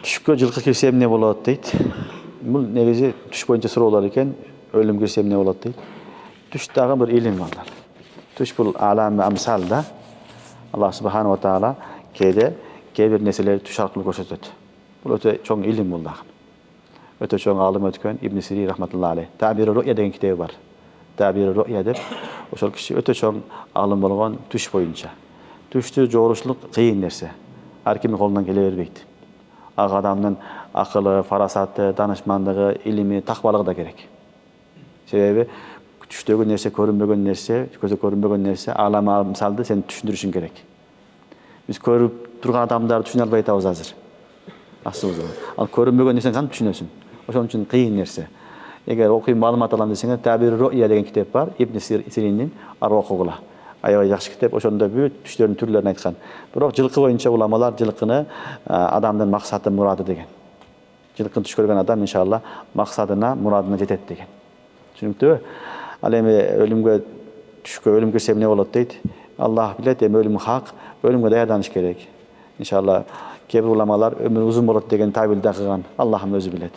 Түшкө жылкы кирсе эмне болот дейт. Бул негизи түш боюнча суроолор экен. Өлүм кирсе эмне болот дейт. Түш дагы бир илим балдар. Түш бул алам амсал да. Аллах субханаху ва таала кээде кээ бир нерселерди түш аркылуу көрсөтөт. Бул өтө чоң илим бул дагы. Өтө чоң алым өткөн Ибн Сири рахматуллаху алейх. Табир ру'я деген китеби бар. Табир ру'я деп ошол киши өтө чоң алым болгон түш боюнча. Түштү жогорушулук кыйын нерсе. Ар кимдин колунан келе бербейт. Ак адамдын акылы, фарасаты, данышмандыгы, илими, такбалыгы да керек. Себеби түштөгү нерсе, көрүнбөгөн нерсе, көзгө көрүнбөгөн нерсе, алама мисалды сен түшүндүрүшүң керек. Биз көрүп турган адамдарды түшүнө албай атабыз азыр. Ал көрүнбөгөн нерсени кантип түшүнөсүң? Ошон үчүн кыйын нерсе. Эгер окуй маалымат алам десеңер, Табир ру'я деген китеп бар, Ибн Сиринин, ар окугула. Аябай жакшы китеп, ошондо бүт түштөрдүн түрлөрүн айткан. Бирок жылкы боюнча уламалар жылкыны адамдын максаты, мурады деген. Жылкыны түш көргөн адам иншалла максатына, мурадына жетет деген. Түшүнүктүүбү? Ал эми өлүмгө түшкө өлүм кирсе эмне болот дейт. Аллах билет, эми өлүм хак, өлүмгө даярданыш керек. Иншалла кээ бир уламалар өмүр узун болот деген табил да кылган. Аллахым өзү билет.